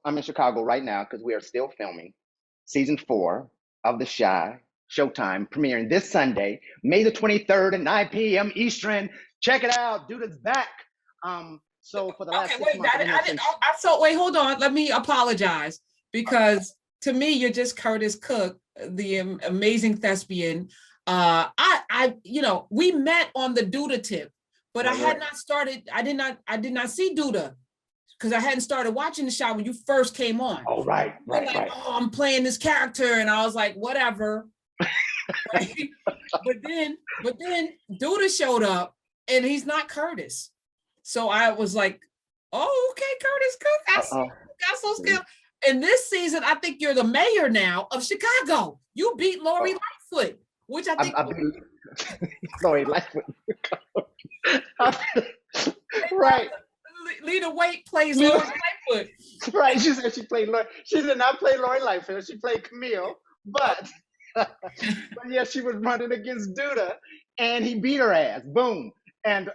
I'm in Chicago right now because we are still filming season 4 of The Shy, Showtime, premiering this Sunday, May the 23rd at 9 p.m. Eastern. Check it out. Duda's back. So for the last Okay, 6 wait, months, wait, hold on. Let me apologize because to me, you're just Curtis Cook, the amazing thespian. We met on the Douda tip, but I had not started. I did not see Douda because I hadn't started watching the show when you first came on. Oh, right. Oh, I'm playing this character, and I was like, whatever. Right? But then Douda showed up, and he's not Curtis. So I was like, oh, okay, Curtis Cook. I see you got so skilled. And this season, I think you're the mayor now of Chicago. You beat Lori Lightfoot, which I think I beat Lori Lightfoot. Right. Lena Waite plays Lori Lightfoot. Right. She said she played Lori. She did not play Lori Lightfoot. She played Camille, but yeah, she was running against Douda, and he beat her ass. Boom. And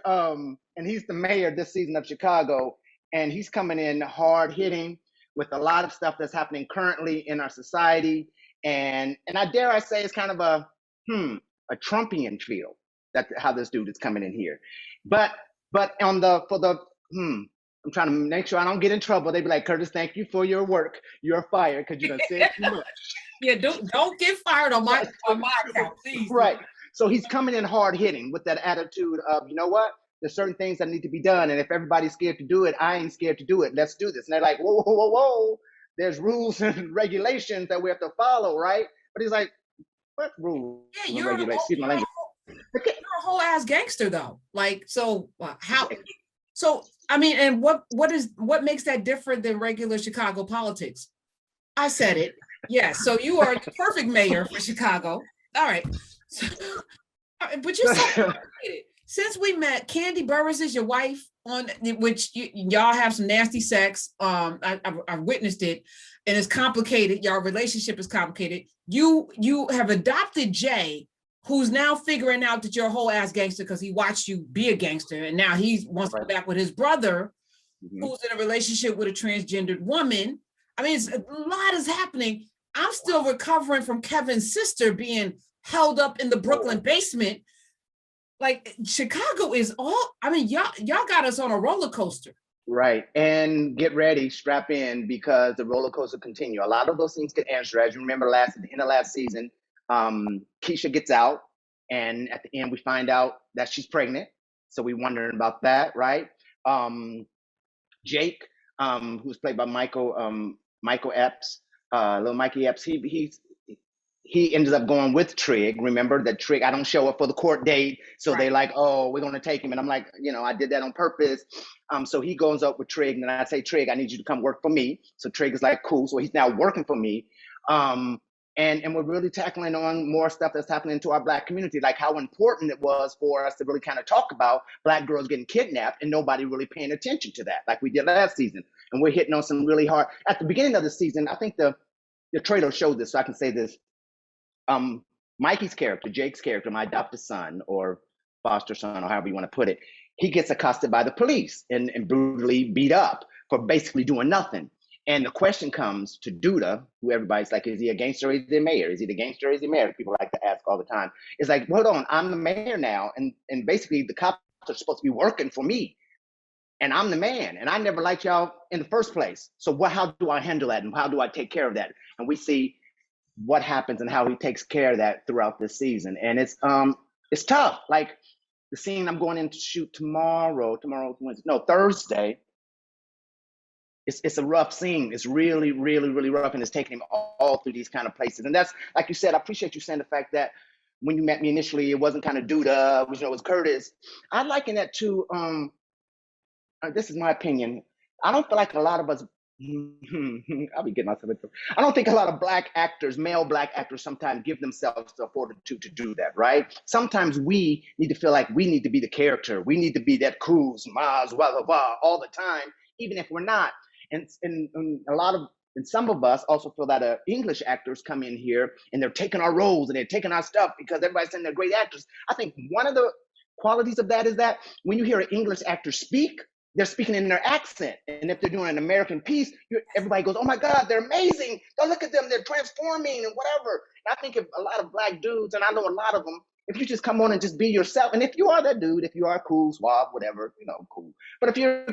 he's the mayor this season of Chicago, and he's coming in hard hitting with a lot of stuff that's happening currently in our society, and I dare I say it's kind of a Trumpian feel that how this dude is coming in here, but I'm trying to make sure I don't get in trouble. They be like, Curtis, thank you for your work. You're fired because you done said too much. Yeah, don't get fired on my account, please. Right. So he's coming in hard hitting with that attitude of, you know what? There's certain things that need to be done. And if everybody's scared to do it, I ain't scared to do it. Let's do this. And they're like, whoa, whoa, whoa, whoa. There's rules and regulations that we have to follow, right? But he's like, what rules and regulations? You're a whole ass gangster though. Like, so how? So, I mean, and what makes that different than regular Chicago politics? I said it. Yeah, so you are the perfect mayor for Chicago. All right. But you're so complicated. Since we met, Candy Burruss is your wife, on which y'all have some nasty sex. I've witnessed it, and it's complicated. Your relationship is complicated. You have adopted Jay, who's now figuring out that you're a whole ass gangster because he watched you be a gangster, and now he wants to go back with his brother, who's in a relationship with a transgendered woman. I mean, a lot is happening. I'm still recovering from Kevin's sister being held up in the Brooklyn basement. Like, Chicago is all, I mean, y'all got us on a roller coaster. Right. And get ready, strap in, because the roller coaster continue. A lot of those things get answered. As you remember at the end of last season, Keisha gets out, and at the end we find out that she's pregnant. So we're wondering about that, right? Jake, who's played by Michael Epps, little Mikey Epps, he ended up going with Trig. Remember that Trig, I don't show up for the court date. So they like, oh, we're going to take him. And I'm like, I did that on purpose. So he goes up with Trig, and I say, Trig, I need you to come work for me. So Trig is like, cool. So he's now working for me. And we're really tackling on more stuff that's happening to our Black community, like how important it was for us to really kind of talk about Black girls getting kidnapped and nobody really paying attention to that, like we did last season. And we're hitting on some really hard, at the beginning of the season, I think the trailer showed this, so I can say this. Mikey's character, Jake's character, my adopted son or foster son, or however you want to put it, he gets accosted by the police and brutally beat up for basically doing nothing. And the question comes to Douda, who everybody's like, is he a gangster or is he a mayor? Is he the gangster or is he a mayor? People like to ask all the time. It's like, hold on, I'm the mayor now. And basically the cops are supposed to be working for me. And I'm the man. And I never liked y'all in the first place. So how do I handle that? And how do I take care of that? And we see what happens and how he takes care of that throughout this season. And it's tough. Like the scene I'm going in to shoot Thursday. It's a rough scene. It's really, really, really rough, and it's taking him all through these kind of places. And that's, like you said, I appreciate you saying the fact that when you met me initially, it wasn't kind of Douda, it was Curtis. I liken that to, this is my opinion. I don't feel like a lot of us, I'll be getting myself into it. I don't think a lot of Black actors, male Black actors, sometimes give themselves the fortitude to do that, right? Sometimes we need to feel like we need to be the character. We need to be that Cruz, Maz, blah, blah, blah, all the time, even if we're not. And some of us also feel that English actors come in here and they're taking our roles and they're taking our stuff because everybody's saying they're great actors. I think one of the qualities of that is that when you hear an English actor speak, they're speaking in their accent. And if they're doing an American piece, everybody goes, oh my God, they're amazing. Go look at them, they're transforming and whatever. And I think if a lot of Black dudes, and I know a lot of them, if you just come on and just be yourself, and if you are that dude, if you are cool, suave, whatever, cool. But if you're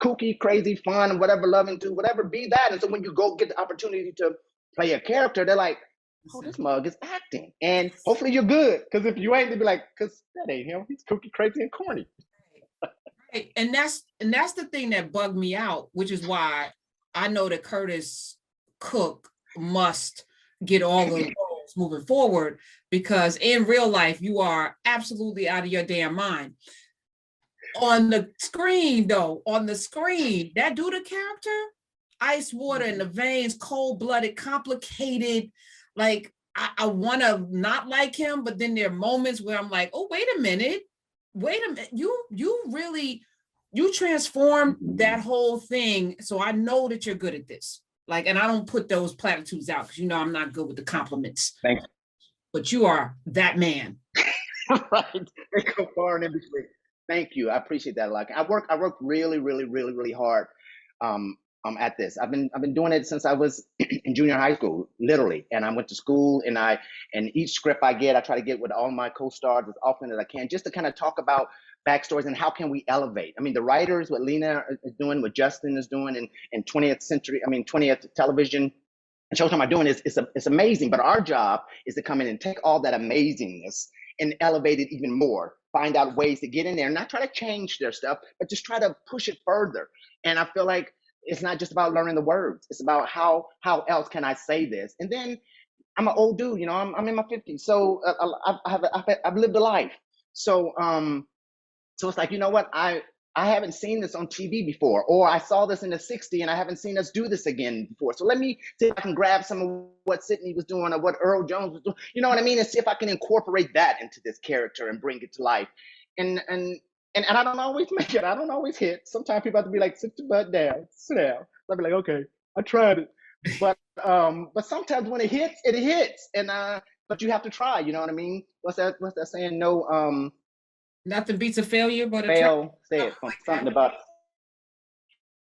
kooky, crazy, fun, whatever, loving to, whatever, be that. And so when you go get the opportunity to play a character, they're like, oh, this mug is acting. And hopefully you're good. Because if you ain't, they'll be like, because that ain't him. He's kooky, crazy, and corny. Right. And that's the thing that bugged me out, which is why I know that Curtis Cook must get all the roles moving forward, because in real life you are absolutely out of your damn mind. On the screen, though, that Douda character, ice water in the veins, cold-blooded, complicated. Like I want to not like him, but then there are moments where I'm like, oh, wait a minute, you transformed that whole thing. So I know that you're good at this. Like, and I don't put those platitudes out because I'm not good with the compliments. Thanks. But you are that man. Right. They go far and in between. Thank you. I appreciate that a lot. I work really, really, really, really hard at this. I've been doing it since I was in junior high school, literally. And I went to school, and each script I get, I try to get with all my co-stars as often as I can, just to kind of talk about backstories and how can we elevate. I mean, the writers, what Lena is doing, what Justin is doing in 20th television and Showtime are doing it's amazing. But our job is to come in and take all that amazingness and elevate it even more, find out ways to get in there, not try to change their stuff, but just try to push it further. And I feel like it's not just about learning the words. It's about how else can I say this? And then I'm an old dude, I'm in my 50s. So I've lived a life. So it's like, you know what? I haven't seen this on TV before, or I saw this in the 60s and I haven't seen us do this again before. So let me see if I can grab some of what Sidney was doing or what Earl Jones was doing, you know what I mean? And see if I can incorporate that into this character and bring it to life. And I don't always make it. I don't always hit. Sometimes people have to be like, sit your butt down, sit down. I'll be like, okay, I tried it. But sometimes when it hits, it hits. And but you have to try, you know what I mean? What's that saying? No, nothing beats a failure but a fail. Say it. Something about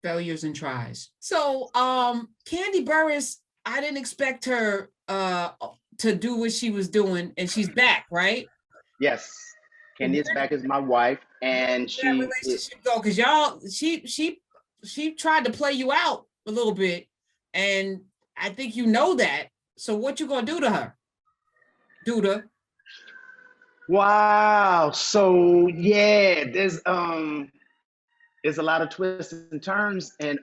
failures and tries. So Kandi Burruss, I didn't expect her to do what she was doing, and she's back, right? Yes. Kandi is back as my wife, and she relationship go, because y'all she tried to play you out a little bit, and I think you know that. So what you gonna do to her, Douda? Wow. So yeah, there's a lot of twists and turns, and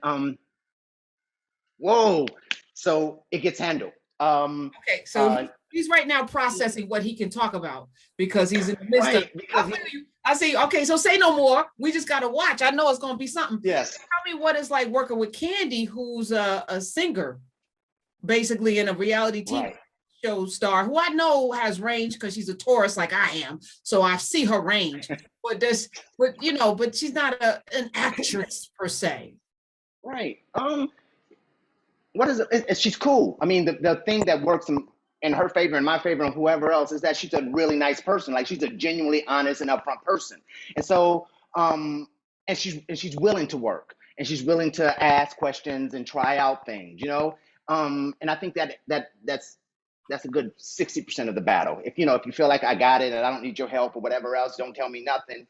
whoa. So it gets handled. Okay, so he's right now processing what he can talk about, because he's in the midst of. I say, okay, so say no more. We just gotta watch. I know it's gonna be something. Yes. Tell me what it's like working with Kandi, who's a singer, basically, in a reality TV show star, who I know has range because she's a Taurus like I am, so I see her range. but she's not an actress per se. Right. What is it? She's cool. I mean, the thing that works in her favor and my favor and whoever else is that she's a really nice person. Like, she's a genuinely honest and upfront person. And so, and she's willing to work, and she's willing to ask questions and try out things, and I think that's a good 60% of the battle. If you feel like I got it and I don't need your help or whatever else, don't tell me nothing.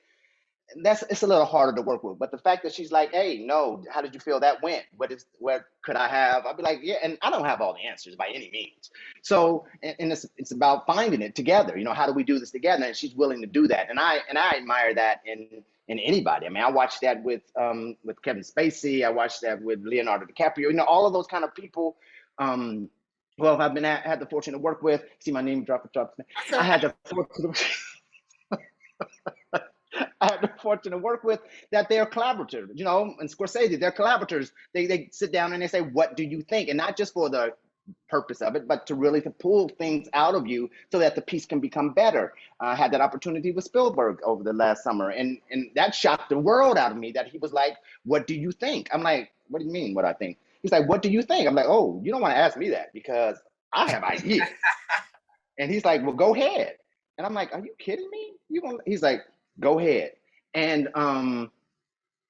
It's a little harder to work with. But the fact that she's like, hey, no, how did you feel that went? What could I have? I'd be like, yeah, and I don't have all the answers by any means. So, and it's about finding it together. How do we do this together? And she's willing to do that. And I admire that in anybody. I mean, I watched that with Kevin Spacey. I watched that with Leonardo DiCaprio. all of those kind of people. Well, I've had the fortune to work with. See my name drop. I had the fortune. I had the fortune to work with that they're collaborators, and Scorsese, they're collaborators. They sit down and they say, what do you think? And not just for the purpose of it, but to pull things out of you so that the piece can become better. I had that opportunity with Spielberg over the last summer, and that shocked the world out of me, that he was like, what do you think? I'm like, what do you mean what I think? He's like, what do you think? I'm like, oh, you don't want to ask me that because I have ideas. And he's like, well, go ahead. And I'm like, are you kidding me? He's like, go ahead. And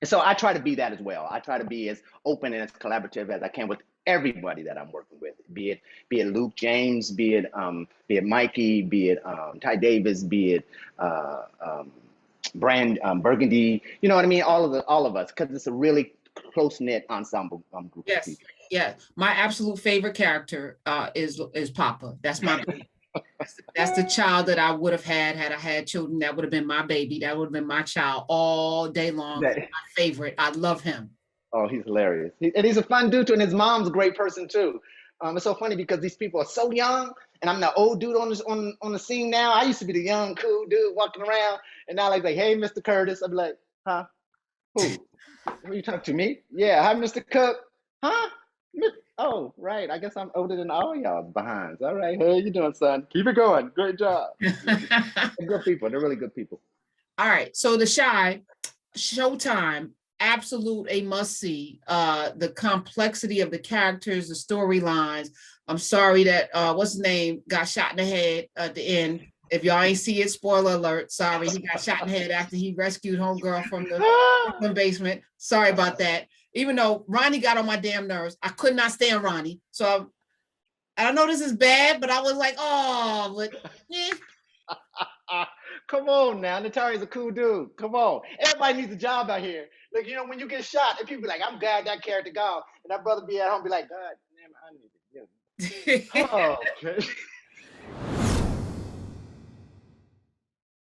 And so I try to be that as well. I try to be as open and as collaborative as I can with everybody that I'm working with. Be it Luke James, be it Mikey, be it Ty Davis, be it Brand Burgundy. You know what I mean? All of us, because it's a really close knit ensemble group of Yes, people. yeah. My absolute favorite character is Papa. That's my baby. That's the child that I would have had I had children. That would have been my baby. That would have been my child all day long. That, My favorite. I love him. oh, he's hilarious. And he's a fun dude too, and his mom's a great person too. It's so funny because these people are so young, and I'm the old dude on the scene now. I used to be the young, cool dude walking around, and now like, hey, Mr. Curtis. I'm like, huh? Who? Who you talking to me? Yeah, hi, Mr. Cook. Huh? Oh, right. I guess I'm older than all y'all behinds. All right. How you doing, son? Keep it going. Great job. They're good people. They're really good people. All right. So The Chi, Showtime, absolute a must see. The complexity of the characters, the storylines. I'm sorry that what's his name got shot in the head at the end. If y'all ain't see it, spoiler alert. Sorry, he got shot in the head after he rescued homegirl from the basement. Sorry about that. Even though Ronnie got on my damn nerves, I could not stand Ronnie. So I know this is bad, but I was like, oh, but eh. Come on now, Natari's a cool dude. Come on, everybody needs a job out here. Like, you know, when you get shot, and people be like, "I'm glad that character gone," and that brother be at home be like, "God damn, I need to get." Oh, okay.